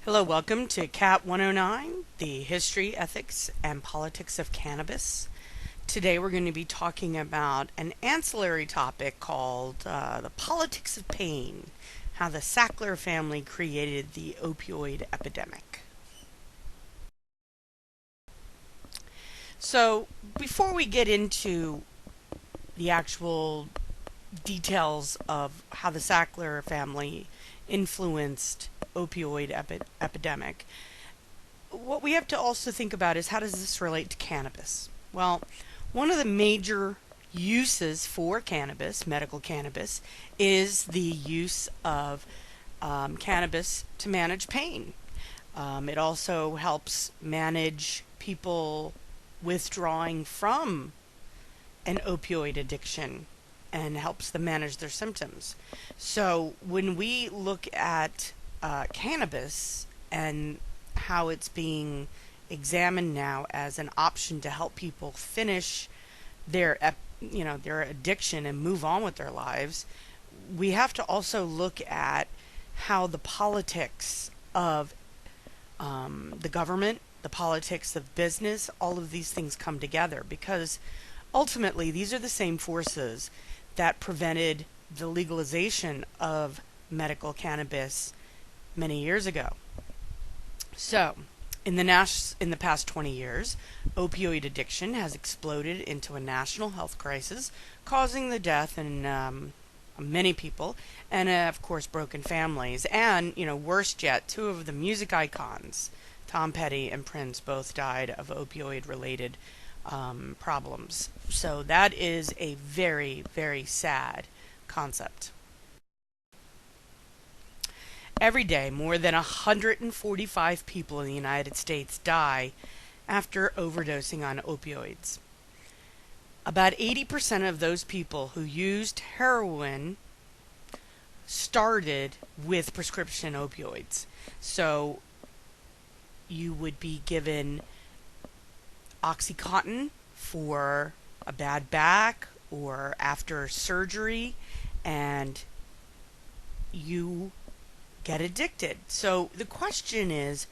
Hello, welcome to CAT 109, the history, ethics, and politics of cannabis. Today we're going to be talking about an ancillary topic called the politics of pain, how the Sackler family created the opioid epidemic. So, before we get into the actual details of how the Sackler family influenced opioid epidemic, what we have to also think about is how does this relate to cannabis? Well, one of the major uses for cannabis, medical cannabis, is the use of cannabis to manage pain. It also helps manage people withdrawing from an opioid addiction and helps them manage their symptoms. So when we look at cannabis and how it's being examined now as an option to help people finish their their addiction and move on with their lives, we have to also look at how the politics of the government, the politics of business, all of these things come together, because ultimately these are the same forces that prevented the legalization of medical cannabis many years ago. So, in the past 20 years, opioid addiction has exploded into a national health crisis, causing the death in many people, and of course broken families. And worst yet, two of the music icons, Tom Petty and Prince, both died of opioid-related problems. So that is a very, very sad concept. Every day, more than 145 people in the United States die after overdosing on opioids. About 80% of those people who used heroin started with prescription opioids. So you would be given OxyContin for a bad back or after surgery, and you get addicted. So the question is,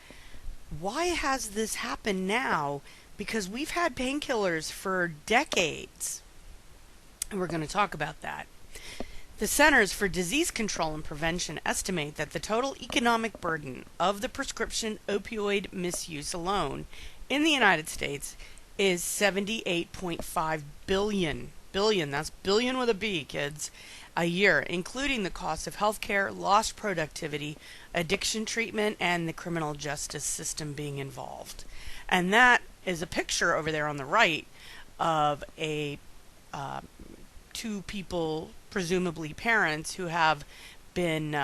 why has this happened now? Because we've had painkillers for decades. And we're going to talk about that. The Centers for Disease Control and Prevention estimate that the total economic burden of the prescription opioid misuse alone in the United States is $78.5 billion. That's billion with a B, kids. A year, including the cost of healthcare, lost productivity, addiction treatment, and the criminal justice system being involved. And that is a picture over there on the right of two people, presumably parents, who have been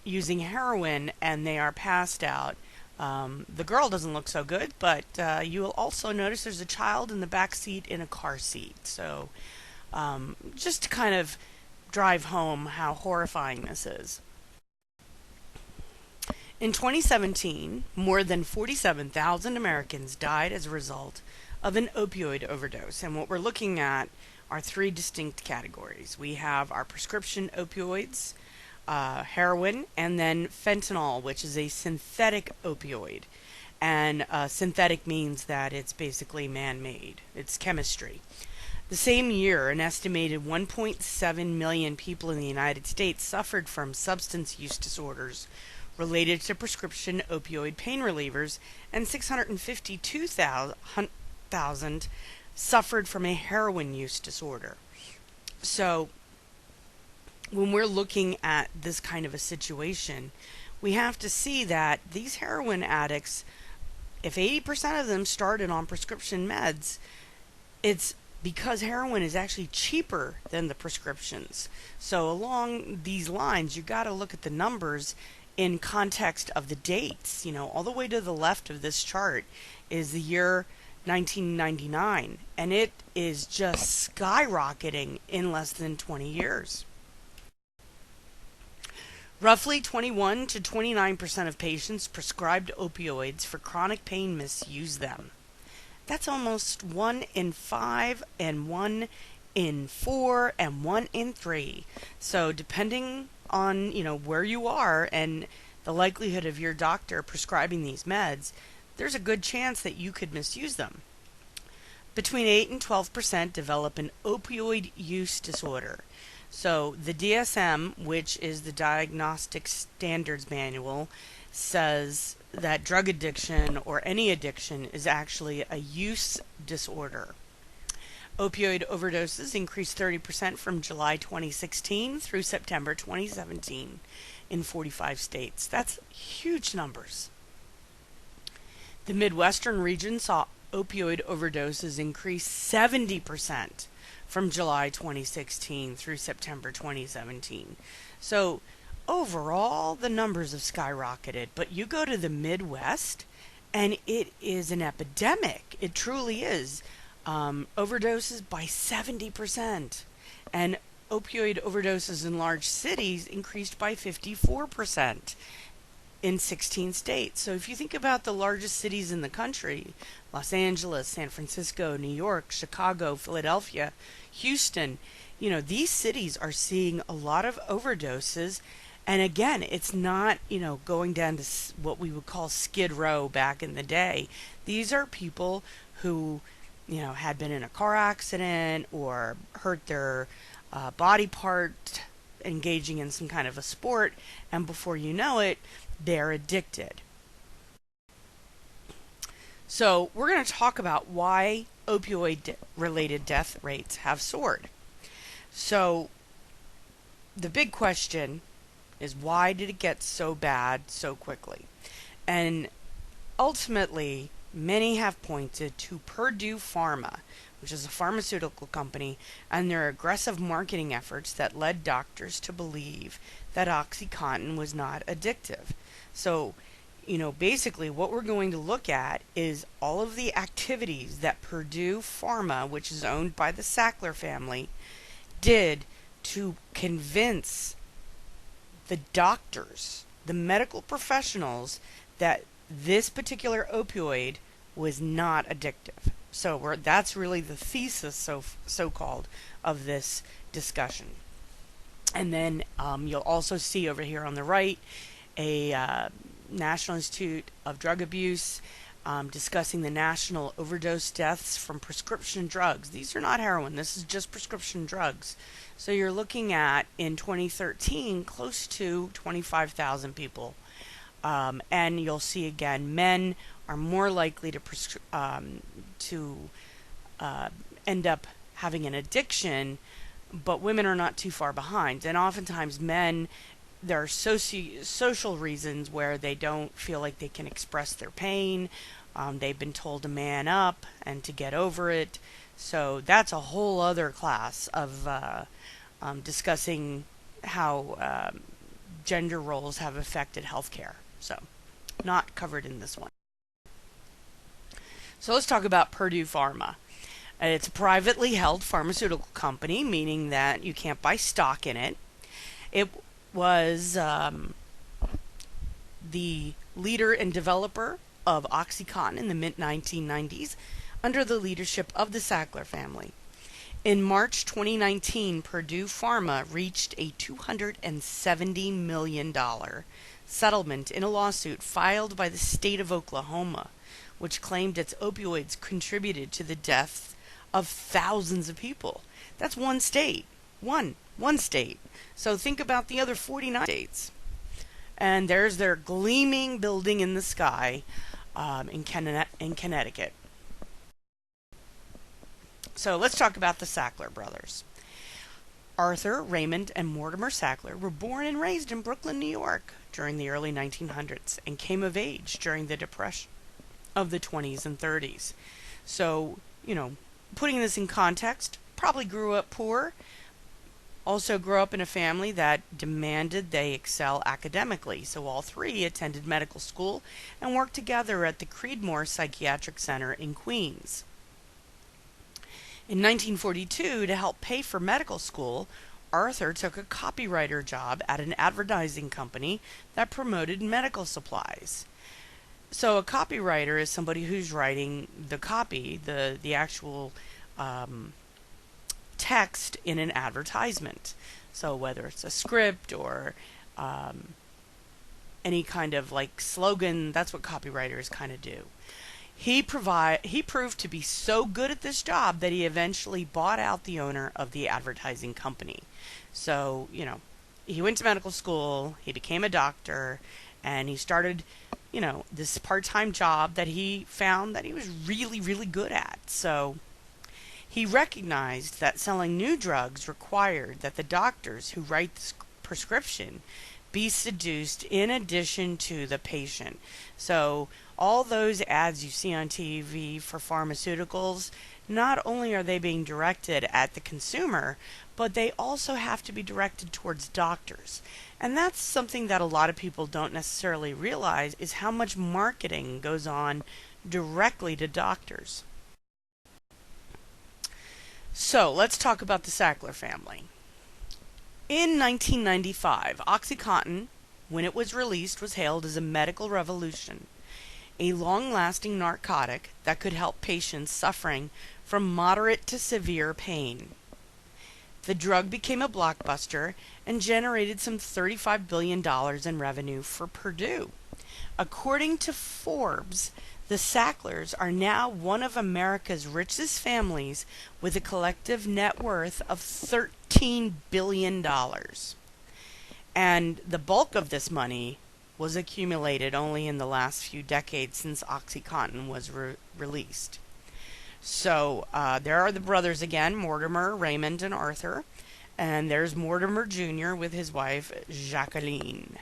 using heroin, and they are passed out. The girl doesn't look so good, but you will also notice there's a child in the back seat in a car seat. So just to kind of drive home how horrifying this is. In 2017, more than 47,000 Americans died as a result of an opioid overdose. And what we're looking at are three distinct categories. We have our prescription opioids, heroin, and then fentanyl, which is a synthetic opioid. And synthetic means that it's basically man-made. It's chemistry. The same year, an estimated 1.7 million people in the United States suffered from substance use disorders related to prescription opioid pain relievers, and 652,000 suffered from a heroin use disorder. So, when we're looking at this kind of a situation, we have to see that these heroin addicts, if 80% of them started on prescription meds, it's because heroin is actually cheaper than the prescriptions. So along these lines, you got to look at the numbers in context of the dates. All the way to the left of this chart is the year 1999, and it is just skyrocketing in less than 20 years. Roughly 21 to 29% of patients prescribed opioids for chronic pain misuse them. That's almost 1 in 5 and 1 in 4 and 1 in 3. So depending on, where you are, and the likelihood of your doctor prescribing these meds, there's a good chance that you could misuse them. Between 8 and 12% develop an opioid use disorder. So the DSM, which is the Diagnostic Standards Manual, says that drug addiction or any addiction is actually a use disorder. Opioid overdoses increased 30% from July 2016 through September 2017 in 45 states. That's huge numbers. The Midwestern region saw opioid overdoses increase 70% from July 2016 through September 2017. So overall, the numbers have skyrocketed. But you go to the Midwest, and it is an epidemic. It truly is. Overdoses by 70%. And opioid overdoses in large cities increased by 54% in 16 states. So if you think about the largest cities in the country, Los Angeles, San Francisco, New York, Chicago, Philadelphia, Houston, these cities are seeing a lot of overdoses. And again, it's not, going down to what we would call Skid Row back in the day. These are people who, had been in a car accident or hurt their body part engaging in some kind of a sport, and before you know it, they're addicted. So we're going to talk about why opioid-related death rates have soared. So the big question is, why did it get so bad so quickly? And ultimately, many have pointed to Purdue Pharma, which is a pharmaceutical company, and their aggressive marketing efforts that led doctors to believe that OxyContin was not addictive. So, basically what we're going to look at is all of the activities that Purdue Pharma, which is owned by the Sackler family, did to convince the doctors, the medical professionals, that this particular opioid was not addictive. So that's really the thesis, so-called, of this discussion. And then you'll also see over here on the right a National Institute of Drug Abuse discussing the national overdose deaths from prescription drugs. These are not heroin. This is just prescription drugs. So you're looking at, in 2013, close to 25,000 people. And you'll see again, men are more likely to end up having an addiction, but women are not too far behind. And oftentimes men, there are social reasons where they don't feel like they can express their pain. They've been told to man up and to get over it. So that's a whole other class of discussing how gender roles have affected healthcare. So not covered in this one. So let's talk about Purdue Pharma. It's a privately held pharmaceutical company, meaning that you can't buy stock in it. It was the leader and developer of OxyContin in the mid-1990s under the leadership of the Sackler family. In March 2019, Purdue Pharma reached a $270 million settlement in a lawsuit filed by the state of Oklahoma, which claimed its opioids contributed to the death of thousands of people. That's one state. One state. So think about the other 49 states. And there's their gleaming building in the sky in Connecticut. So let's talk about the Sackler Brothers. Arthur, Raymond, and Mortimer Sackler were born and raised in Brooklyn, New York during the early 1900s and came of age during the Depression of the 20s and 30s. So, putting this in context, probably grew up poor, also grew up in a family that demanded they excel academically. So all three attended medical school and worked together at the Creedmoor Psychiatric Center in Queens. In 1942, to help pay for medical school, Arthur took a copywriter job at an advertising company that promoted medical supplies. So a copywriter is somebody who's writing the copy, the actual text in an advertisement. So whether it's a script or any kind of like slogan. That's what copywriters kind of do. He proved to be so good at this job that he eventually bought out the owner of the advertising company. So, he went to medical school, he became a doctor, and he started, this part-time job that he found that he was really, really good at. So he recognized that selling new drugs required that the doctors who write the prescription be seduced in addition to the patient. So all those ads you see on TV for pharmaceuticals, not only are they being directed at the consumer, but they also have to be directed towards doctors. And that's something that a lot of people don't necessarily realize, is how much marketing goes on directly to doctors. So let's talk about the Sackler family. In 1995, OxyContin, when it was released, was hailed as a medical revolution, a long-lasting narcotic that could help patients suffering from moderate to severe pain. The drug became a blockbuster and generated some $35 billion in revenue for Purdue. According to Forbes, the Sacklers are now one of America's richest families with a collective net worth of $13 billion. And the bulk of this money was accumulated only in the last few decades since OxyContin was released. So there are the brothers again, Mortimer, Raymond, and Arthur. And there's Mortimer Jr. with his wife, Jacqueline.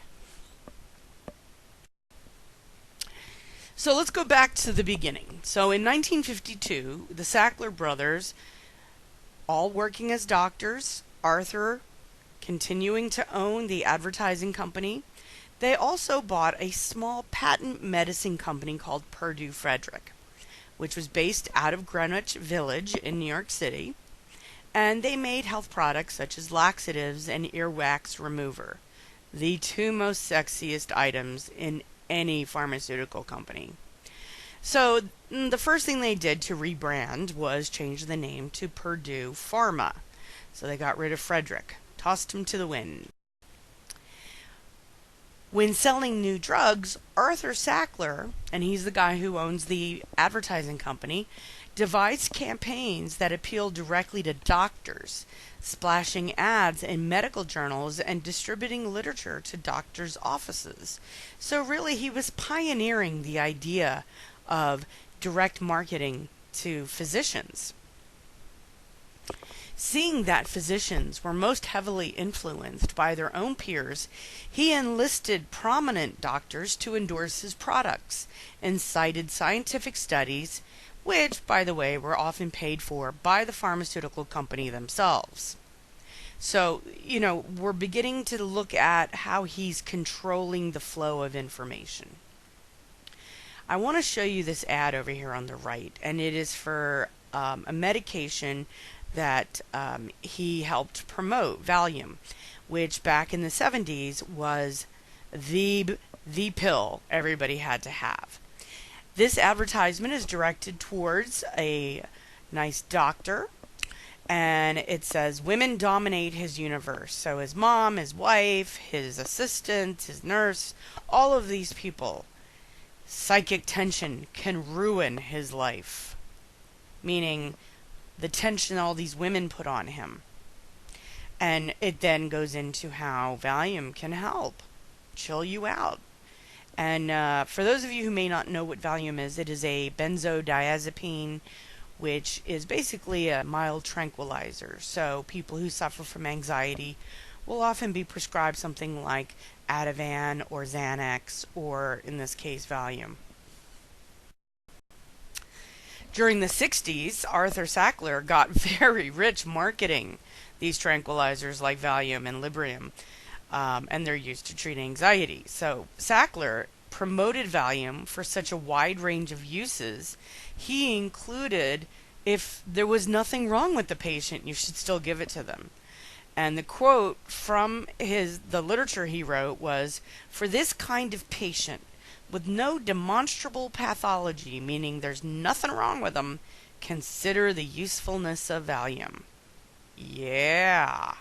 So let's go back to the beginning. So in 1952, the Sackler Brothers, all working as doctors, Arthur continuing to own the advertising company, they also bought a small patent medicine company called Purdue Frederick, which was based out of Greenwich Village in New York City, and they made health products such as laxatives and earwax remover, the two most sexiest items in any pharmaceutical company. So the first thing they did to rebrand was change the name to Purdue Pharma. So they got rid of Frederick, tossed him to the wind. When selling new drugs, Arthur Sackler, and he's the guy who owns the advertising company, devised campaigns that appealed directly to doctors, splashing ads in medical journals and distributing literature to doctors' offices. So really, he was pioneering the idea of direct marketing to physicians. Seeing that physicians were most heavily influenced by their own peers, he enlisted prominent doctors to endorse his products and cited scientific studies, which, by the way, were often paid for by the pharmaceutical company themselves. So, we're beginning to look at how he's controlling the flow of information. I want to show you this ad over here on the right, and it is for a medication that he helped promote, Valium, which back in the 70s was the pill everybody had to have. This advertisement is directed towards a nice doctor, and it says, "Women dominate his universe." So his mom, his wife, his assistant, his nurse, all of these people, psychic tension can ruin his life. Meaning the tension all these women put on him. And it then goes into how Valium can help chill you out. And for those of you who may not know what Valium is, it is a benzodiazepine, which is basically a mild tranquilizer. So people who suffer from anxiety will often be prescribed something like Ativan or Xanax, or in this case, Valium. During the 60s, Arthur Sackler got very rich marketing these tranquilizers like Valium and Librium, and they're used to treat anxiety. So Sackler promoted Valium for such a wide range of uses. He included, if there was nothing wrong with the patient, you should still give it to them. And the quote from the literature he wrote was, "For this kind of patient, with no demonstrable pathology, meaning there's nothing wrong with them, consider the usefulness of Valium." Yeah.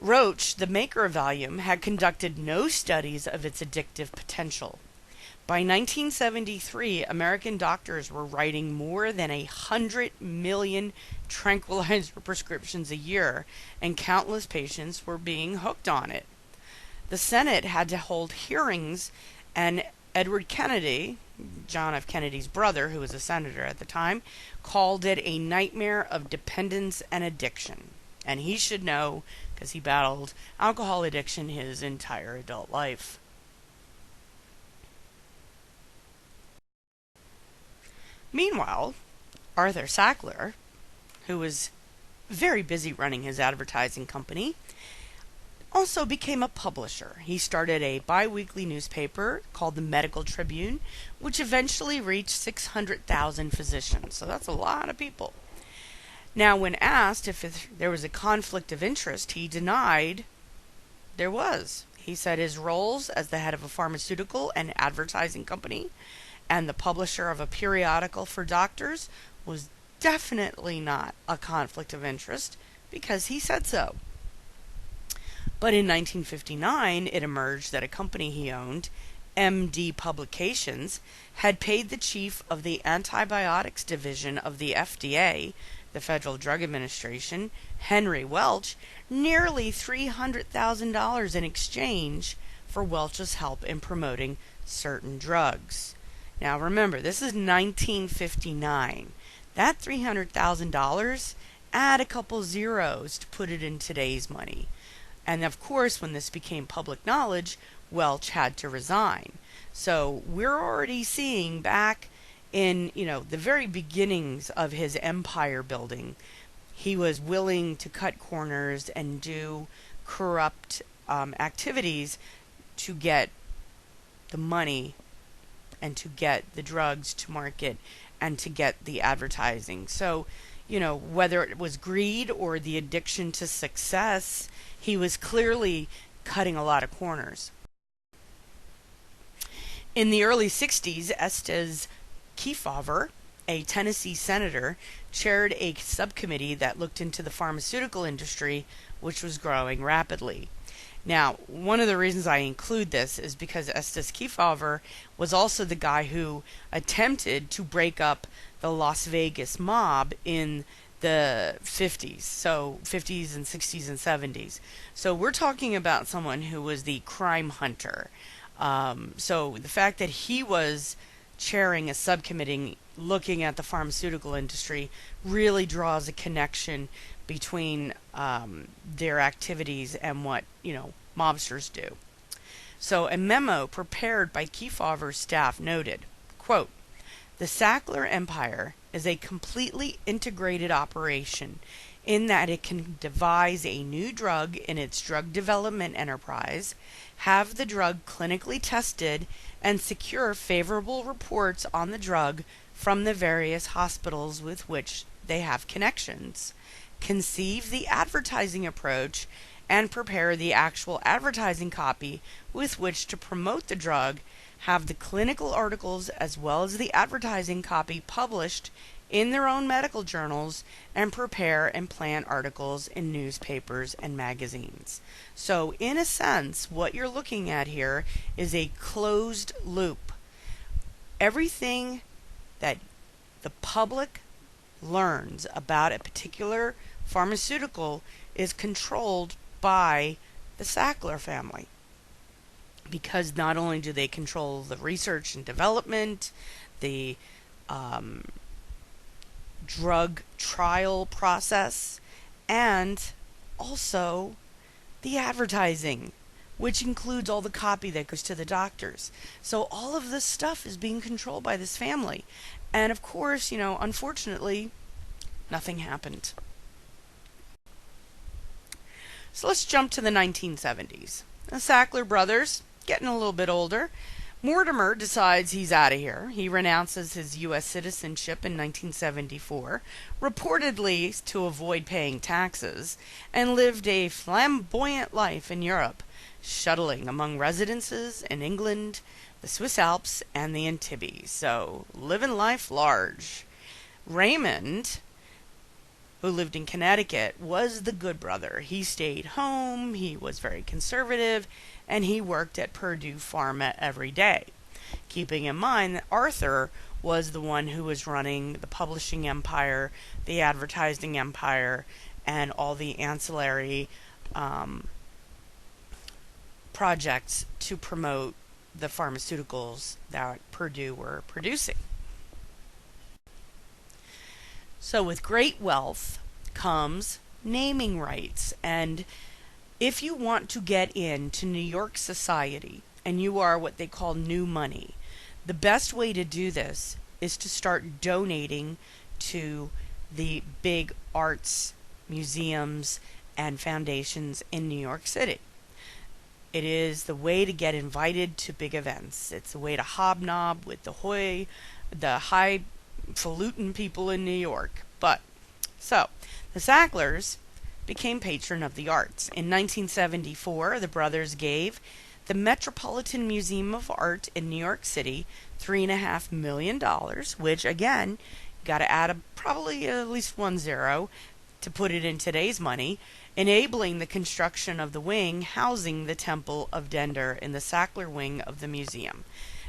Roach, the maker of Valium, had conducted no studies of its addictive potential. By 1973, American doctors were writing more than 100 million tranquilizer prescriptions a year, and countless patients were being hooked on it. The Senate had to hold hearings, and Edward Kennedy, John F. Kennedy's brother, who was a senator at the time, called it a nightmare of dependence and addiction. And he should know, because he battled alcohol addiction his entire adult life. Meanwhile, Arthur Sackler, who was very busy running his advertising company, also became a publisher. He started a bi-weekly newspaper called the Medical Tribune, which eventually reached 600,000 physicians. So that's a lot of people. Now, when asked if there was a conflict of interest, he denied there was. He said his roles as the head of a pharmaceutical and advertising company and the publisher of a periodical for doctors was definitely not a conflict of interest because he said so. But in 1959, it emerged that a company he owned, MD Publications, had paid the chief of the antibiotics division of the FDA, the Federal Drug Administration, Henry Welch, nearly $300,000 in exchange for Welch's help in promoting certain drugs. Now remember, this is 1959. That $300,000, add a couple zeros to put it in today's money. And of course, when this became public knowledge, Welch had to resign. So we're already seeing back in, the very beginnings of his empire building, he was willing to cut corners and do corrupt activities to get the money and to get the drugs to market and to get the advertising. So, whether it was greed or the addiction to success, he was clearly cutting a lot of corners. In the early 60s, Estes Kefauver, a Tennessee senator, chaired a subcommittee that looked into the pharmaceutical industry, which was growing rapidly. Now, one of the reasons I include this is because Estes Kefauver was also the guy who attempted to break up the Las Vegas mob in the 50s, so 50s and 60s and 70s. So we're talking about someone who was the crime hunter. So the fact that he was chairing a subcommittee looking at the pharmaceutical industry really draws a connection between their activities and what, mobsters do. So a memo prepared by Kefauver's staff noted, quote, "The Sackler Empire is a completely integrated operation in that it can devise a new drug in its drug development enterprise, have the drug clinically tested, and secure favorable reports on the drug from the various hospitals with which they have connections, conceive the advertising approach, and prepare the actual advertising copy with which to promote the drug, have the clinical articles as well as the advertising copy published in their own medical journals, and prepare and plan articles in newspapers and magazines." So, in a sense, what you're looking at here is a closed loop. Everything that the public learns about a particular pharmaceutical is controlled by the Sackler family, because not only do they control the research and development, the drug trial process, and also the advertising, which includes all the copy that goes to the doctors. So all of this stuff is being controlled by this family. And of course, unfortunately, nothing happened. So let's jump to the 1970s. The Sackler Brothers, getting a little bit older. Mortimer decides he's out of here. He renounces his U.S. citizenship in 1974, reportedly to avoid paying taxes, and lived a flamboyant life in Europe, shuttling among residences in England, the Swiss Alps, and the Antilles. So, living life large. Raymond who lived in Connecticut, was the good brother. He stayed home, he was very conservative, and he worked at Purdue Pharma every day. Keeping in mind that Arthur was the one who was running the publishing empire, the advertising empire, and all the ancillary projects to promote the pharmaceuticals that Purdue were producing. So with great wealth comes naming rights, and if you want to get into New York society and you are what they call new money, the best way to do this is to start donating to the big arts museums and foundations in New York City. It is the way to get invited to big events. It's the way to hobnob with the highfalutin people in New York. So, the Sacklers became patron of the arts. In 1974, the brothers gave the Metropolitan Museum of Art in New York City $3.5 million, which, again, you got to add probably at least 10 to put it in today's money, enabling the construction of the wing housing the Temple of Dender in the Sackler wing of the museum.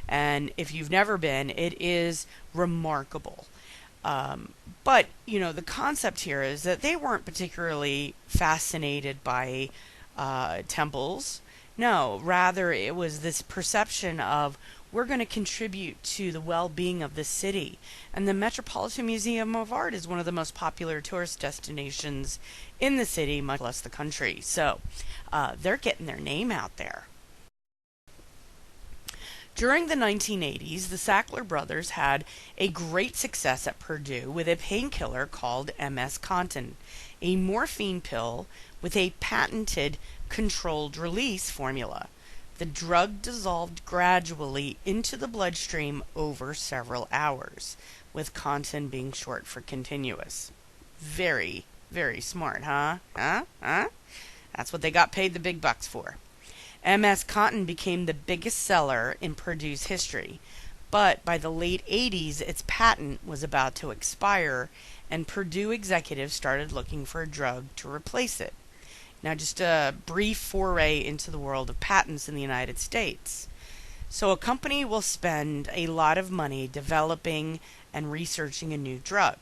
And if you've never been, it is remarkable. But, the concept here is that they weren't particularly fascinated by temples. No, rather it was this perception of, we're going to contribute to the well-being of the city. And the Metropolitan Museum of Art is one of the most popular tourist destinations in the city, much less the country. So they're getting their name out there. During the 1980s, the Sackler Brothers had a great success at Purdue with a painkiller called OxyContin, a morphine pill with a patented controlled release formula. The drug dissolved gradually into the bloodstream over several hours, with contin being short for continuous. Very, very smart, huh? That's what they got paid the big bucks for. OxyContin became the biggest seller in Purdue's history, but by the late 80s, its patent was about to expire, and Purdue executives started looking for a drug to replace it. Now, just a brief foray into the world of patents in the United States. So a company will spend a lot of money developing and researching a new drug.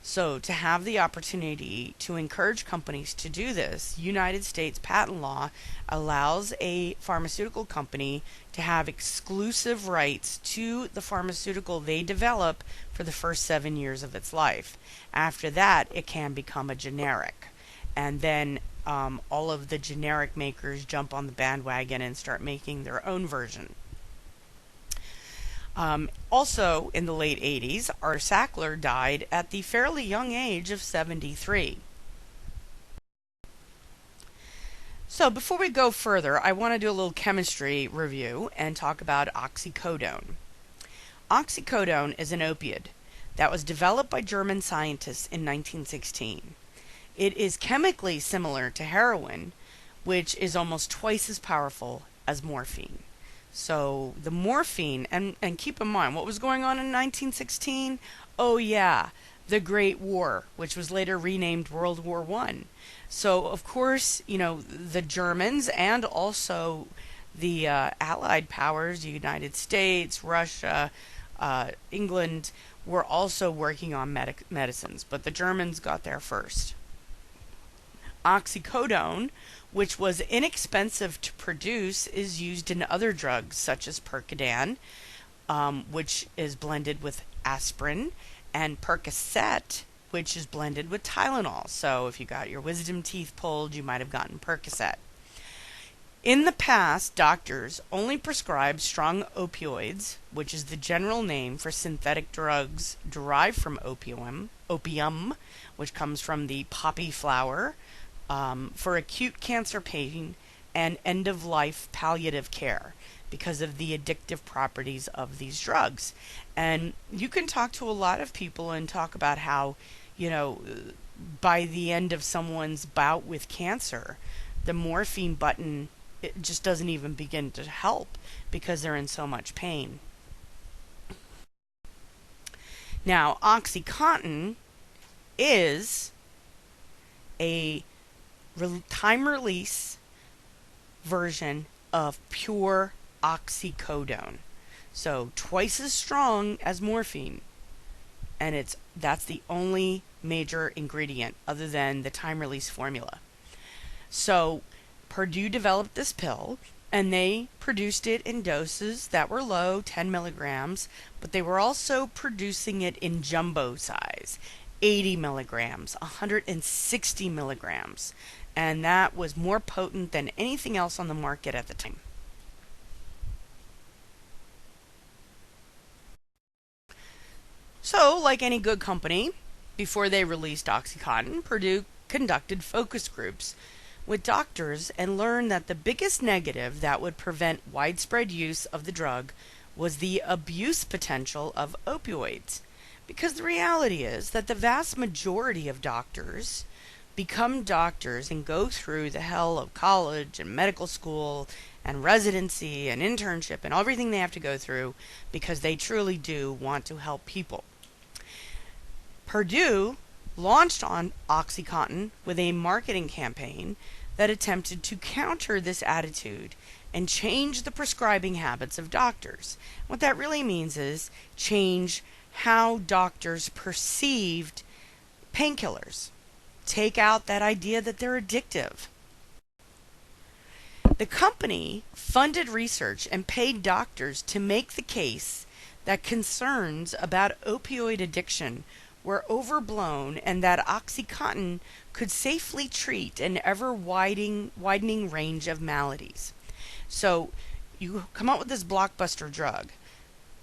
So to have the opportunity to encourage companies to do this, United States patent law allows a pharmaceutical company to have exclusive rights to the pharmaceutical they develop for the first 7 years of its life. After that, it can become a generic. And then all of the generic makers jump on the bandwagon and start making their own version. Also, in the late 80s, our Sackler died at the fairly young age of 73. So before we go further, I want to do a little chemistry review and talk about oxycodone. Oxycodone is an opioid that was developed by German scientists in 1916. It is chemically similar to heroin, which is almost twice as powerful as morphine. So the morphine, and keep in mind, what was going on in 1916? Oh yeah, the Great War, which was later renamed World War I. So of course, the Germans and also the Allied powers, the United States, Russia, England, were also working on medicines, but the Germans got there first. Oxycodone, which was inexpensive to produce, is used in other drugs such as Percodan, which is blended with aspirin, and Percocet, which is blended with Tylenol. So if you got your wisdom teeth pulled, you might have gotten Percocet. In the past, doctors only prescribed strong opioids, which is the general name for synthetic drugs derived from opium, which comes from the poppy flower, for acute cancer pain and end-of-life palliative care because of the addictive properties of these drugs. And you can talk to a lot of people and talk about how, by the end of someone's bout with cancer, the morphine button, it just doesn't even begin to help because they're in so much pain. Now, OxyContin is a time release version of pure oxycodone. So twice as strong as morphine. And that's the only major ingredient other than the time release formula. So Purdue developed this pill and they produced it in doses that were low, 10 milligrams, but they were also producing it in jumbo size, 80 milligrams, 160 milligrams, and that was more potent than anything else on the market at the time. So, like any good company, before they released OxyContin, Purdue conducted focus groups with doctors and learned that the biggest negative that would prevent widespread use of the drug was the abuse potential of opioids. Because the reality is that the vast majority of doctors become doctors and go through the hell of college and medical school and residency and internship and everything they have to go through because they truly do want to help people. Purdue launched on OxyContin with a marketing campaign that attempted to counter this attitude and change the prescribing habits of doctors. What that really means is change how doctors perceived painkillers. Take out that idea that they're addictive. The company funded research and paid doctors to make the case that concerns about opioid addiction were overblown and that OxyContin could safely treat an ever-widening range of maladies. So you come up with this blockbuster drug.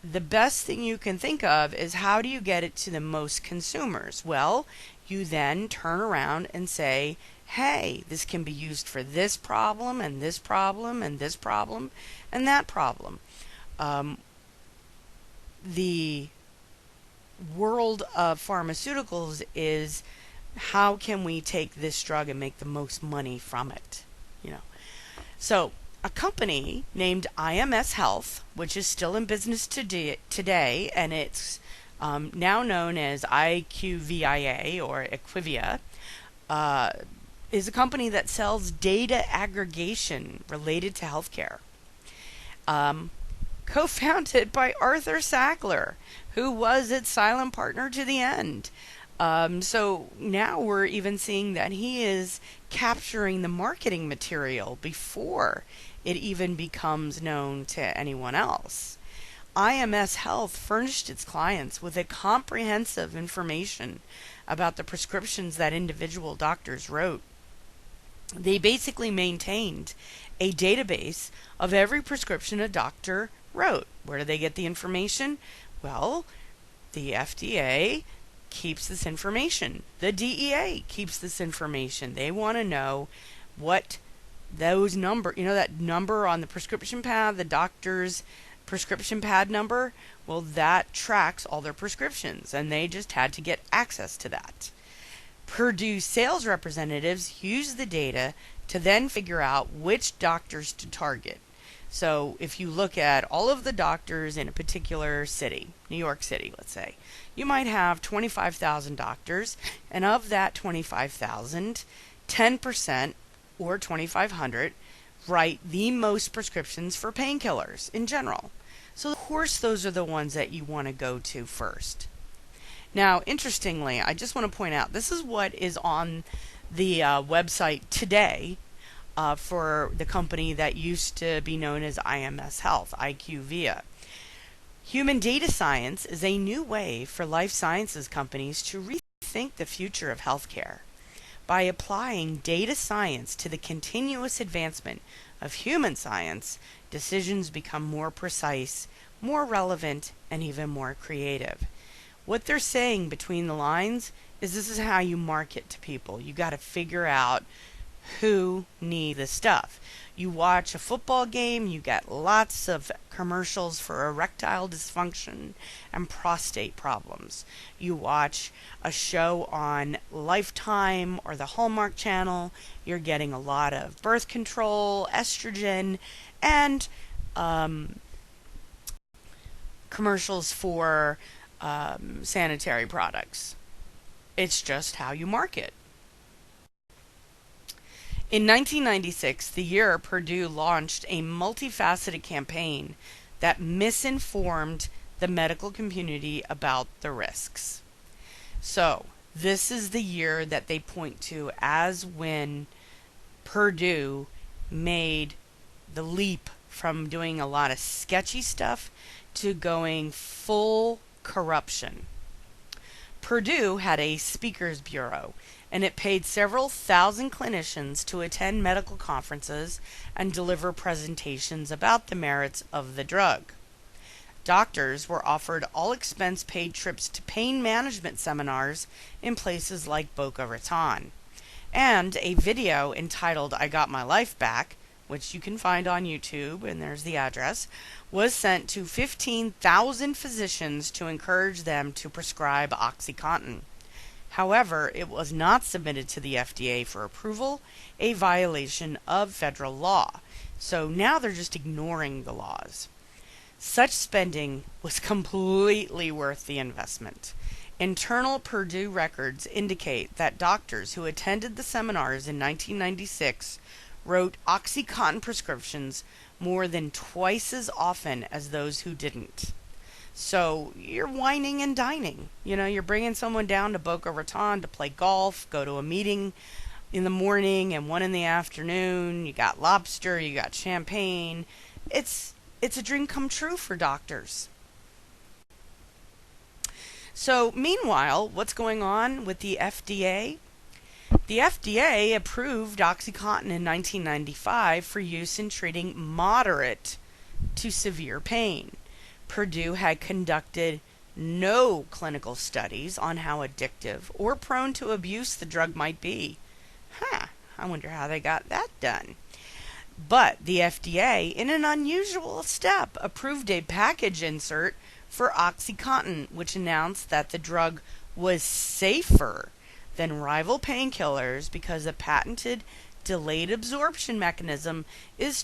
The best thing you can think of is how do you get it to the most consumers? Well, you then turn around and say, hey, this can be used for this problem and this problem and this problem and that problem. The world of pharmaceuticals is how can we take this drug and make the most money from it, So a company named IMS Health, which is still in business today, and it's now known as IQVIA or Equivia, is a company that sells data aggregation related to healthcare. Co-founded by Arthur Sackler, who was its silent partner to the end. So now we're even seeing that he is capturing the marketing material before it even becomes known to anyone else. IMS Health furnished its clients with a comprehensive information about the prescriptions that individual doctors wrote. They basically maintained a database of every prescription a doctor wrote. Where do they get the information? Well, the F.D.A. keeps this information. The DEA keeps this information. They want to know what those that number on the prescription pad, the doctor's prescription pad number, well, that tracks all their prescriptions, and they just had to get access to that. Purdue sales representatives use the data to then figure out which doctors to target. So if you look at all of the doctors in a particular city, New York City, let's say, you might have 25,000 doctors, and of that 25,000, 10% or 2,500 write the most prescriptions for painkillers in general. So of course those are the ones that you want to go to first. Now, interestingly, I just want to point out, this is what is on the website today for the company that used to be known as IMS Health, IQVIA. Human data science is a new way for life sciences companies to rethink the future of healthcare. By applying data science to the continuous advancement of human science, decisions become more precise, more relevant, and even more creative. What they're saying between the lines is this is how you market to people. You got to figure out who need this stuff. You watch a football game, you get lots of commercials for erectile dysfunction and prostate problems. You watch a show on Lifetime or the Hallmark Channel, you're getting a lot of birth control, estrogen, and commercials for sanitary products. It's just how you market. In 1996, the year Purdue launched a multifaceted campaign that misinformed the medical community about the risks. So, this is the year that they point to as when Purdue made the leap from doing a lot of sketchy stuff to going full corruption. Purdue had a speakers bureau, and it paid several thousand clinicians to attend medical conferences and deliver presentations about the merits of the drug. Doctors were offered all expense paid trips to pain management seminars in places like Boca Raton. And a video entitled I Got My Life Back, which you can find on YouTube, and there's the address, was sent to 15,000 physicians to encourage them to prescribe OxyContin. However, it was not submitted to the FDA for approval, a violation of federal law. So now they're just ignoring the laws. Such spending was completely worth the investment. Internal Purdue records indicate that doctors who attended the seminars in 1996 wrote OxyContin prescriptions more than twice as often as those who didn't. So you're whining and dining. You're bringing someone down to Boca Raton to play golf, go to a meeting in the morning and one in the afternoon. You got lobster, you got champagne. It's a dream come true for doctors. So meanwhile, what's going on with the FDA? The FDA approved OxyContin in 1995 for use in treating moderate to severe pain. Purdue had conducted no clinical studies on how addictive or prone to abuse the drug might be. I wonder how they got that done. But the FDA, in an unusual step, approved a package insert for OxyContin, which announced that the drug was safer than rival painkillers because a patented delayed absorption mechanism is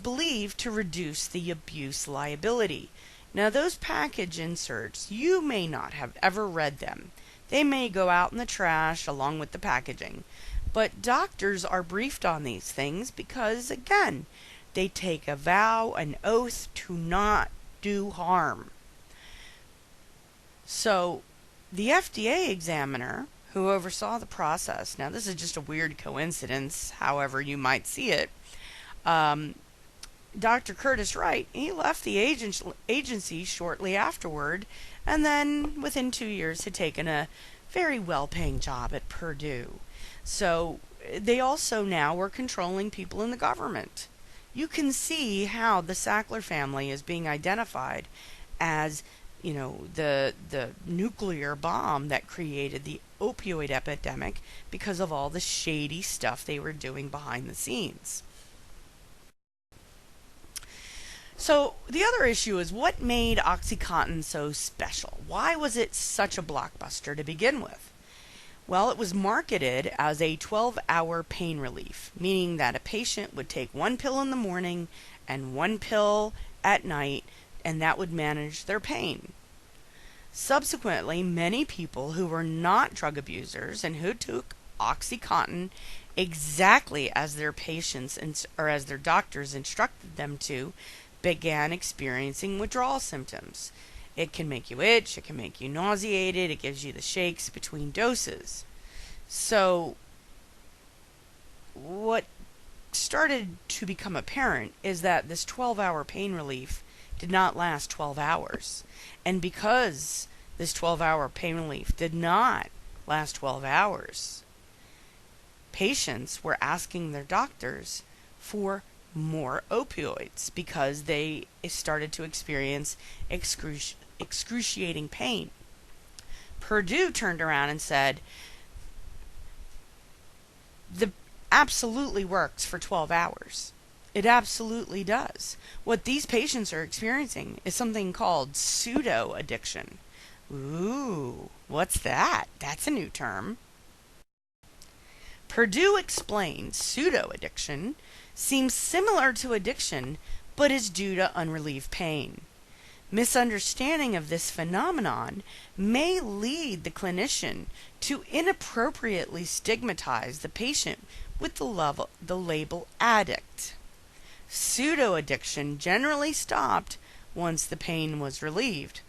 believed to reduce the abuse liability. Now, those package inserts, you may not have ever read them. They may go out in the trash along with the packaging. But doctors are briefed on these things because, again, they take a vow, an oath to not do harm. So, the FDA examiner who oversaw the process, now this is just a weird coincidence, however you might see it, Dr. Curtis Wright, he left the agency shortly afterward, and then within 2 years had taken a very well-paying job at Purdue. So they also now were controlling people in the government. You can see how the Sackler family is being identified as, the nuclear bomb that created the opioid epidemic because of all the shady stuff they were doing behind the scenes. So the other issue is what made OxyContin so special? Why was it such a blockbuster to begin with? Well, it was marketed as a 12-hour pain relief, meaning that a patient would take one pill in the morning and one pill at night, and that would manage their pain. Subsequently, many people who were not drug abusers and who took OxyContin exactly as their patients or as their doctors instructed them to began experiencing withdrawal symptoms. It can make you itch, it can make you nauseated, it gives you the shakes between doses. So, what started to become apparent is that this 12-hour pain relief did not last 12 hours. And because this 12-hour pain relief did not last 12 hours, patients were asking their doctors for more opioids because they started to experience excruciating pain. Purdue turned around and said, "The absolutely works for 12 hours. It absolutely does. What these patients are experiencing is something called pseudo-addiction." Ooh, what's that? That's a new term. Purdue explained pseudo-addiction seems similar to addiction, but is due to unrelieved pain. Misunderstanding of this phenomenon may lead the clinician to inappropriately stigmatize the patient with the label addict. Pseudo-addiction generally stopped once the pain was relieved,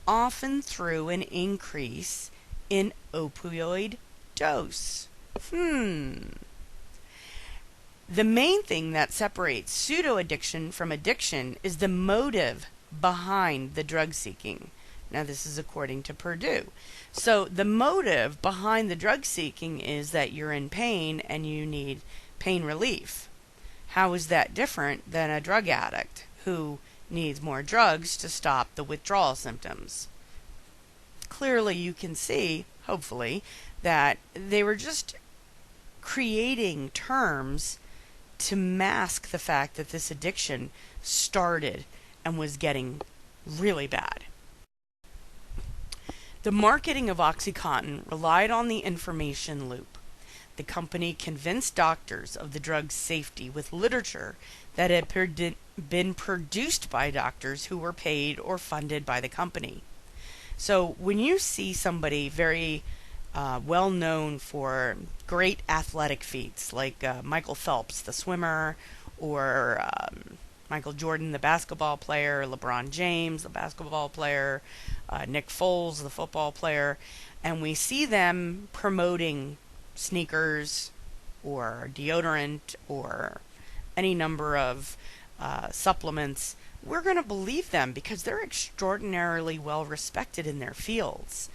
often through an increase in opioid dose. The main thing that separates pseudo-addiction from addiction is the motive behind the drug seeking. Now, this is according to Purdue. So the motive behind the drug seeking is that you're in pain and you need pain relief. How is that different than a drug addict who needs more drugs to stop the withdrawal symptoms? Clearly, you can see, hopefully, that they were just creating terms to mask the fact that this addiction started and was getting really bad. The marketing of OxyContin relied on the information loop. The company convinced doctors of the drug's safety with literature that had been produced by doctors who were paid or funded by the company. So when you see somebody very well known for great athletic feats, like Michael Phelps, the swimmer, or Michael Jordan, the basketball player, LeBron James, the basketball player, Nick Foles, the football player, and we see them promoting sneakers or deodorant or any number of supplements, we're going to believe them because they're extraordinarily well respected in their fields.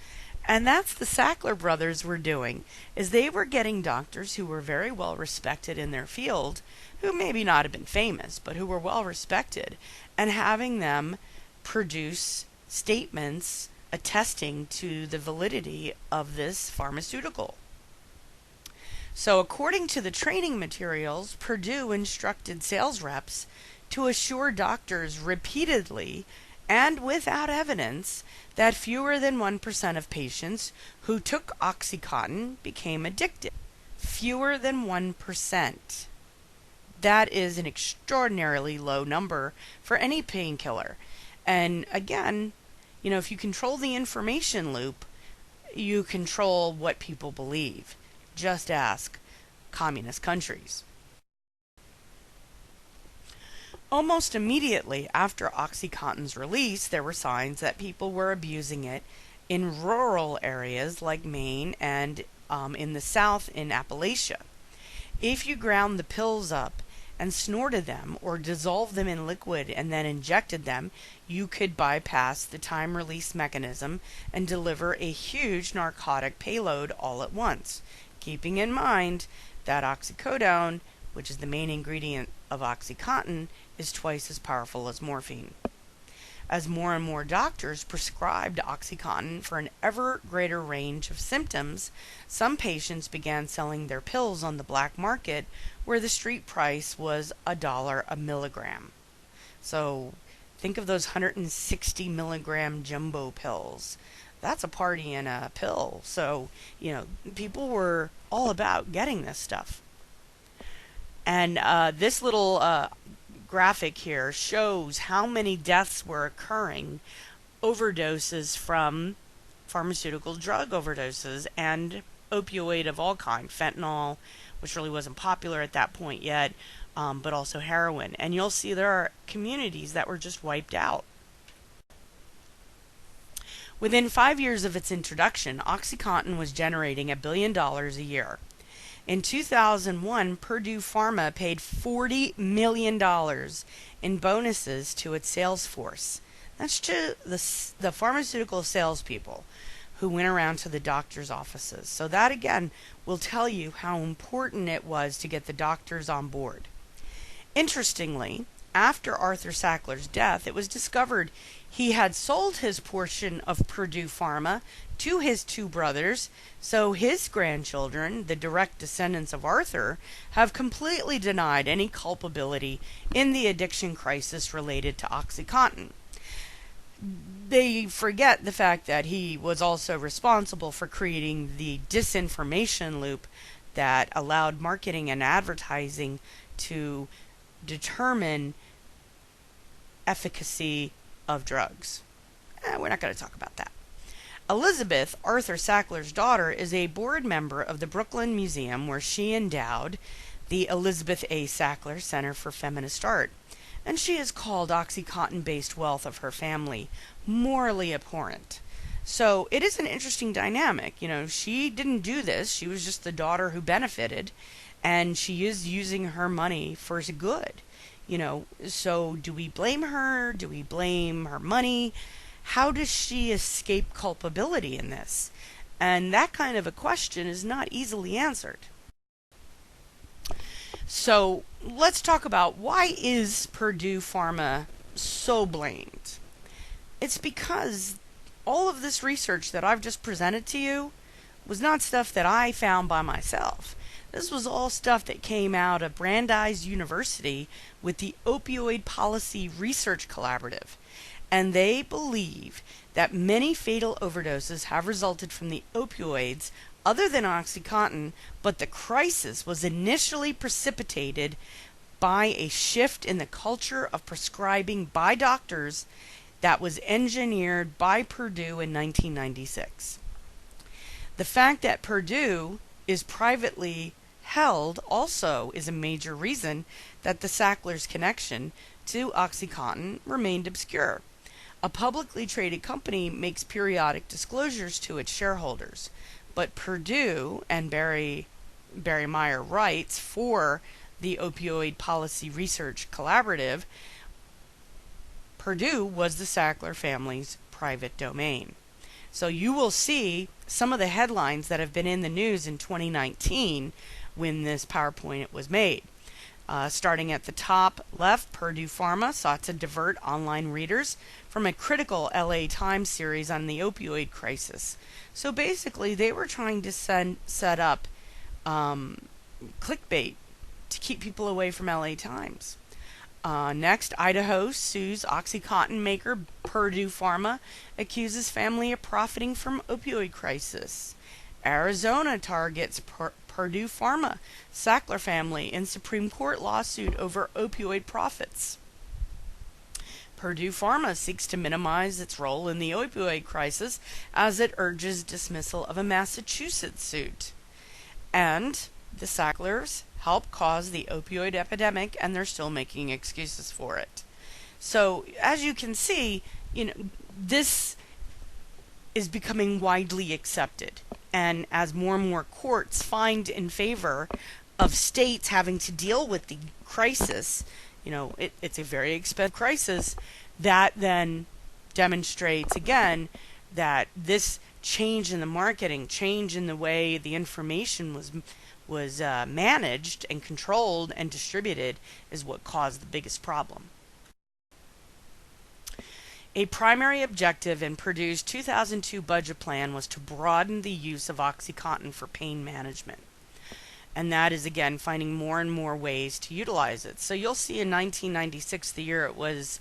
And that's the Sackler Brothers were doing, is they were getting doctors who were very well respected in their field, who maybe not have been famous, but who were well respected, and having them produce statements attesting to the validity of this pharmaceutical. So according to the training materials, Purdue instructed sales reps to assure doctors repeatedly and without evidence that fewer than 1% of patients who took OxyContin became addicted. Fewer than 1%. That is an extraordinarily low number for any painkiller. And again, if you control the information loop, you control what people believe. Just ask communist countries. Almost immediately after OxyContin's release, there were signs that people were abusing it in rural areas like Maine and in the South in Appalachia. If you ground the pills up and snorted them or dissolved them in liquid and then injected them, you could bypass the time release mechanism and deliver a huge narcotic payload all at once, keeping in mind that oxycodone, which is the main ingredient of OxyContin, is twice as powerful as morphine. As more and more doctors prescribed OxyContin for an ever greater range of symptoms, some patients began selling their pills on the black market where the street price was $1 a milligram. So think of those 160 milligram jumbo pills. That's a party in a pill. So, people were all about getting this stuff. And this little graphic here shows how many deaths were occurring, overdoses from pharmaceutical drug overdoses and opioid of all kinds, fentanyl, which really wasn't popular at that point yet, but also heroin. And you'll see there are communities that were just wiped out. Within 5 years of its introduction, OxyContin was generating $1 billion a year. In 2001, Purdue Pharma paid $40 million in bonuses to its sales force. That's to the pharmaceutical salespeople who went around to the doctors' offices. So that, again, will tell you how important it was to get the doctors on board. Interestingly, after Arthur Sackler's death, it was discovered he had sold his portion of Purdue Pharma to his two brothers, so his grandchildren, the direct descendants of Arthur, have completely denied any culpability in the addiction crisis related to OxyContin. They forget the fact that he was also responsible for creating the disinformation loop that allowed marketing and advertising to determine efficacy of drugs. We're not going to talk about that. Elizabeth, Arthur Sackler's daughter, is a board member of the Brooklyn Museum, where she endowed the Elizabeth A. Sackler Center for Feminist Art, and she has called OxyContin-based wealth of her family morally abhorrent. So it is an interesting dynamic. She didn't do this. She was just the daughter who benefited, and she is using her money for good. So do we blame her? Do we blame her money? How does she escape culpability in this? And that kind of a question is not easily answered. So let's talk about, why is Purdue Pharma so blamed? It's because all of this research that I've just presented to you was not stuff that I found by myself. This was all stuff that came out of Brandeis University with the Opioid Policy Research Collaborative. And they believe that many fatal overdoses have resulted from the opioids other than OxyContin, but the crisis was initially precipitated by a shift in the culture of prescribing by doctors that was engineered by Purdue in 1996. The fact that Purdue is privately held also is a major reason that the Sacklers' connection to OxyContin remained obscure. A publicly traded company makes periodic disclosures to its shareholders, but Purdue, and Barry Meyer writes for the Opioid Policy Research Collaborative, Purdue was the Sackler family's private domain. So you will see some of the headlines that have been in the news in 2019 when this PowerPoint was made. Starting at the top left, Purdue Pharma sought to divert online readers from a critical LA Times series on the opioid crisis. So basically, they were trying to set up clickbait to keep people away from LA Times. Next, Idaho sues OxyContin maker Purdue Pharma, accuses family of profiting from opioid crisis. Arizona targets Purdue Pharma, Sackler family in Supreme Court lawsuit over opioid profits. Purdue Pharma seeks to minimize its role in the opioid crisis as it urges dismissal of a Massachusetts suit. And the Sacklers helped cause the opioid epidemic, and they're still making excuses for it. So, as you can see, this is becoming widely accepted. And as more and more courts find in favor of states having to deal with the crisis, it's a very expensive crisis, that then demonstrates again that this change in the marketing, change in the way the information was managed and controlled and distributed is what caused the biggest problem. A primary objective in Purdue's 2002 budget plan was to broaden the use of OxyContin for pain management. And that is, again, finding more and more ways to utilize it. So you'll see in 1996, the year it was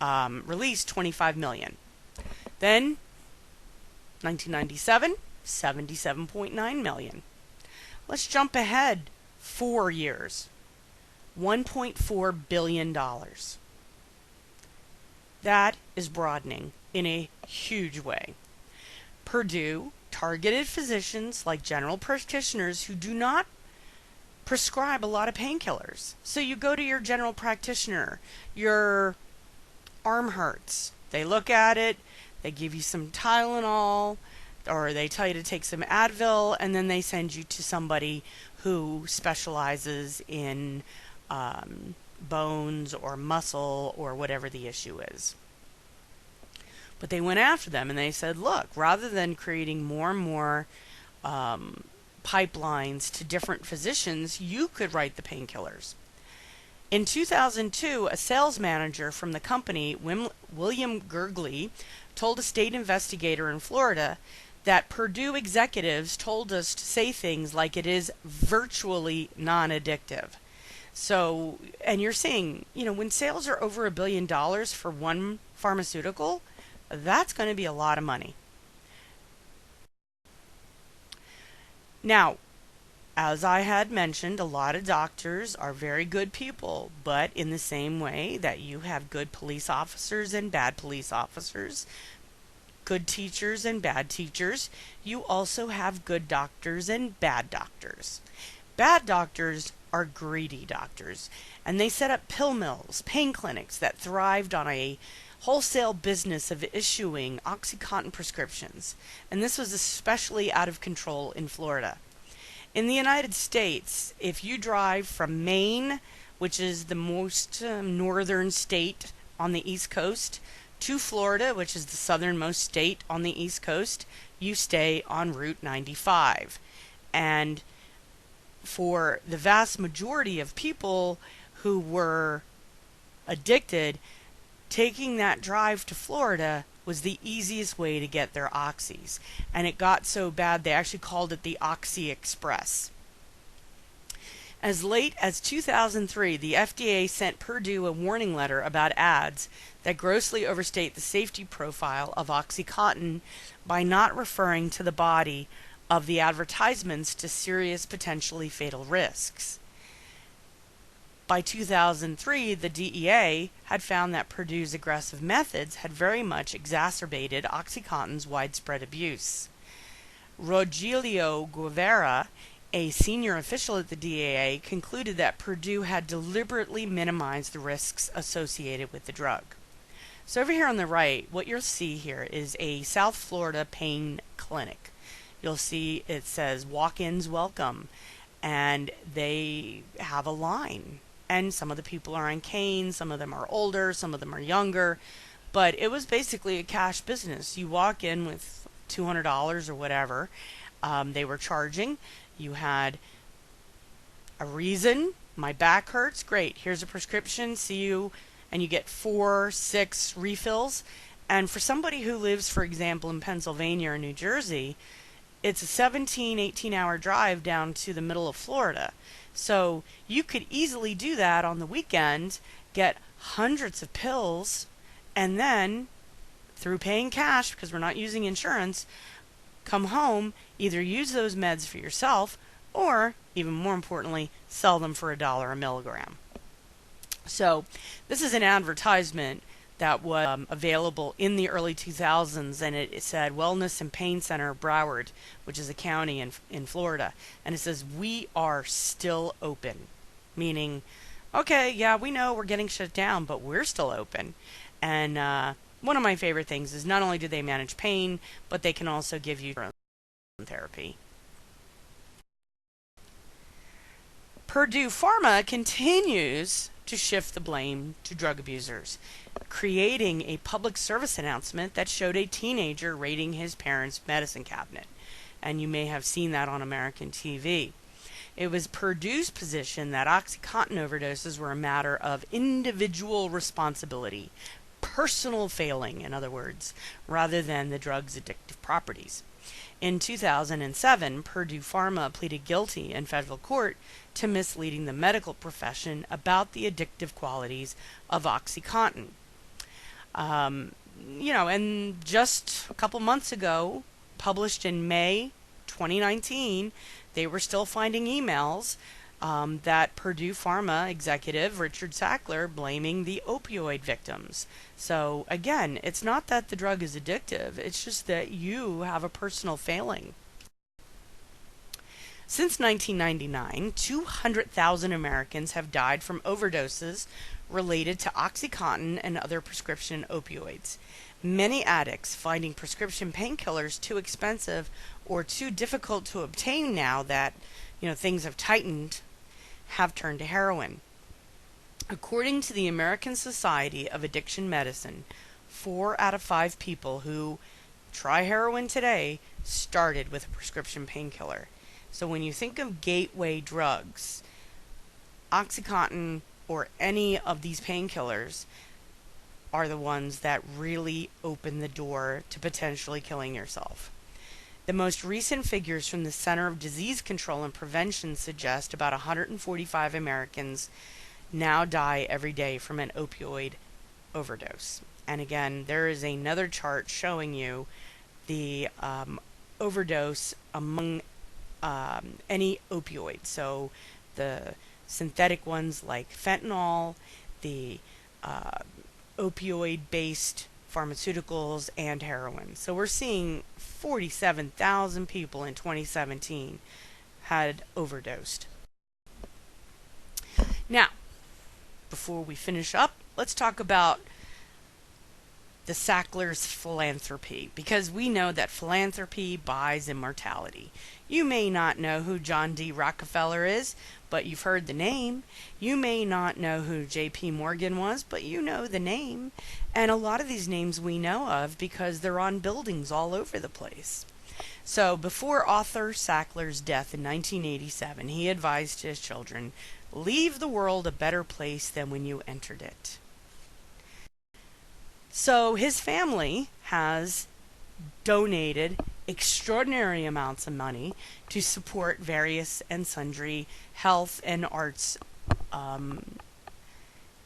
released, $25 million. Then, 1997, $77.9 million. Let's jump ahead 4 years. $1.4 billion. That is broadening in a huge way. Purdue targeted physicians like general practitioners who do not prescribe a lot of painkillers. So you go to your general practitioner, your arm hurts. They look at it, they give you some Tylenol, or they tell you to take some Advil, and then they send you to somebody who specializes in bones or muscle or whatever the issue is. But they went after them and they said, look, rather than creating more and more pipelines to different physicians, you could write the painkillers. In 2002, a sales manager from the company, William Gurgley, told a state investigator in Florida that Purdue executives told us to say things like it is virtually non-addictive. So, and you're seeing, when sales are over $1 billion for one pharmaceutical, that's going to be a lot of money. Now, As I had mentioned, a lot of doctors are very good people, but in the same way that you have good police officers and bad police officers, good teachers and bad teachers, you also have good doctors and bad doctors. Bad doctors are greedy doctors, and they set up pill mills, pain clinics that thrived on a wholesale business of issuing OxyContin prescriptions, and this was especially out of control in Florida. In the United States, if you drive from Maine, which is the most northern state on the East Coast, to Florida, which is the southernmost state on the East Coast, you stay on Route 95. And for the vast majority of people who were addicted, taking that drive to Florida was the easiest way to get their oxys. And it got so bad they actually called it the Oxy Express. As late as 2003, the FDA sent Purdue a warning letter about ads that grossly overstate the safety profile of OxyContin by not referring to the body of the advertisements to serious, potentially fatal risks. By 2003, the DEA had found that Purdue's aggressive methods had very much exacerbated OxyContin's widespread abuse. Rogelio Guevara, a senior official at the DEA, concluded that Purdue had deliberately minimized the risks associated with the drug. So over here on the right, what you'll see here is a South Florida pain clinic. You'll see it says walk-ins welcome, and they have a line. And some of the people are on canes, some of them are older, some of them are younger, but it was basically a cash business. You walk in with $200 or whatever they were charging. You had a reason. My back hurts. Great. Here's a prescription. See you. And you get 4, 6 refills. And for somebody who lives, for example, in Pennsylvania or New Jersey, it's a 17, 18-hour drive down to the middle of Florida. So you could easily do that on the weekend, get hundreds of pills, and then, through paying cash, because we're not using insurance, come home, either use those meds for yourself, or, even more importantly, sell them for $1 a milligram. So this is an advertisement that was available in the early 2000s, and it said Wellness and Pain Center Broward, which is a county in Florida, and it says we are still open, meaning, okay, yeah, we know we're getting shut down, but we're still open. And one of my favorite things is not only do they manage pain, but they can also give you therapy. Purdue Pharma continues to shift the blame to drug abusers, creating a public service announcement that showed a teenager raiding his parents' medicine cabinet. And you may have seen that on American TV. It was Purdue's position that OxyContin overdoses were a matter of individual responsibility, personal failing, in other words, rather than the drug's addictive properties. In 2007, Purdue Pharma pleaded guilty in federal court to misleading the medical profession about the addictive qualities of OxyContin. And just a couple months ago, published in May 2019, they were still finding emails that Purdue Pharma executive Richard Sackler blaming the opioid victims. So again, it's not that the drug is addictive, it's just that you have a personal failing. Since 1999, 200,000 Americans have died from overdoses related to OxyContin and other prescription opioids. Many addicts finding prescription painkillers too expensive or too difficult to obtain now that things have tightened, have turned to heroin. According to the American Society of Addiction Medicine, 4 out of 5 people who try heroin today started with a prescription painkiller. So when you think of gateway drugs, OxyContin or any of these painkillers are the ones that really open the door to potentially killing yourself. The most recent figures from the Center of Disease Control and Prevention suggest about 145 Americans now die every day from an opioid overdose. And again, there is another chart showing you the overdose among any opioid. So the synthetic ones like fentanyl, the uh, opioid-based pharmaceuticals, and heroin. So we're seeing 47,000 people in 2017 had overdosed. Now, before we finish up, let's talk about the Sacklers' philanthropy, because we know that philanthropy buys immortality. You may not know who John D. Rockefeller is, but you've heard the name. You may not know who J.P. Morgan was, but you know the name. And a lot of these names we know of because they're on buildings all over the place. So before Arthur Sackler's death in 1987, he advised his children, "Leave the world a better place than when you entered it." So his family has donated extraordinary amounts of money to support various and sundry health and arts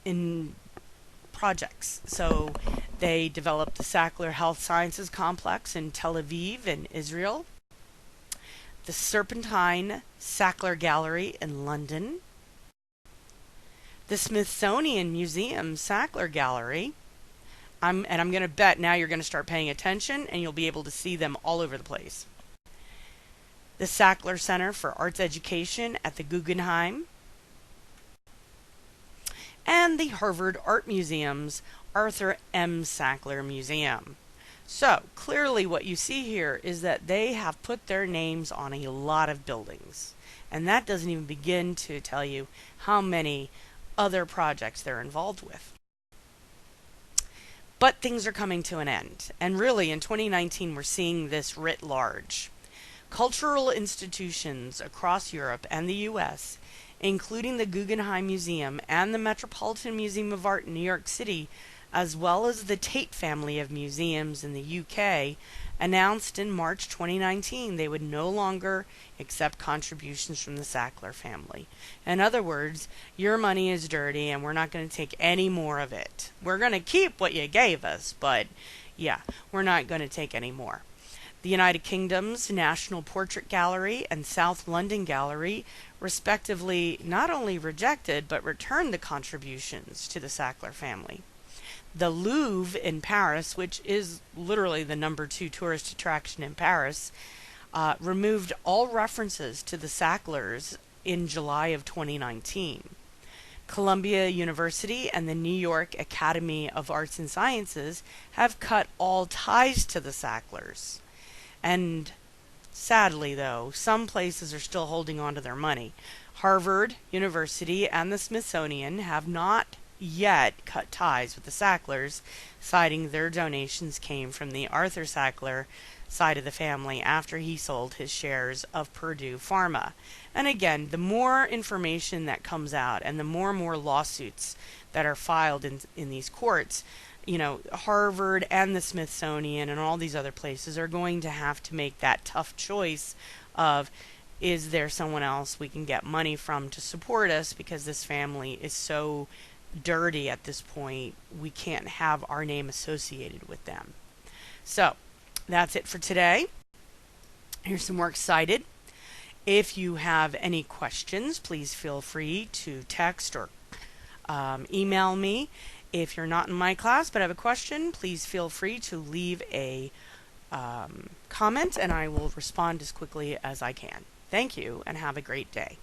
in projects. So they developed the Sackler Health Sciences Complex in Tel Aviv in Israel, the Serpentine Sackler Gallery in London, the Smithsonian Museum Sackler Gallery. I'm going to bet now you're going to start paying attention and you'll be able to see them all over the place. The Sackler Center for Arts Education at the Guggenheim, and the Harvard Art Museum's Arthur M. Sackler Museum. So, clearly what you see here is that they have put their names on a lot of buildings. And that doesn't even begin to tell you how many other projects they're involved with. But things are coming to an end. And really, in 2019, we're seeing this writ large. Cultural institutions across Europe and the U.S., including the Guggenheim Museum and the Metropolitan Museum of Art in New York City, as well as the Tate family of museums in the UK, announced in March 2019 they would no longer accept contributions from the Sackler family. In other words, your money is dirty and we're not going to take any more of it. We're going to keep what you gave us, but yeah, we're not going to take any more. The United Kingdom's National Portrait Gallery and South London Gallery respectively not only rejected but returned the contributions to the Sackler family. The Louvre in Paris, which is literally the #2 tourist attraction in Paris, removed all references to the Sacklers in July of 2019. Columbia University and the New York Academy of Arts and Sciences have cut all ties to the Sacklers. And sadly, though, some places are still holding on to their money. Harvard University and the Smithsonian have not yet cut ties with the Sacklers, citing their donations came from the Arthur Sackler side of the family after he sold his shares of Purdue Pharma. And again, the more information that comes out and the more lawsuits that are filed in these courts, you know, Harvard and the Smithsonian and all these other places are going to have to make that tough choice of, is there someone else we can get money from to support us, because this family is so dirty at this point, we can't have our name associated with them. So, that's it for today. Here's some work cited. If you have any questions, please feel free to text or email me. If you're not in my class but have a question, please feel free to leave a comment and I will respond as quickly as I can. Thank you and have a great day.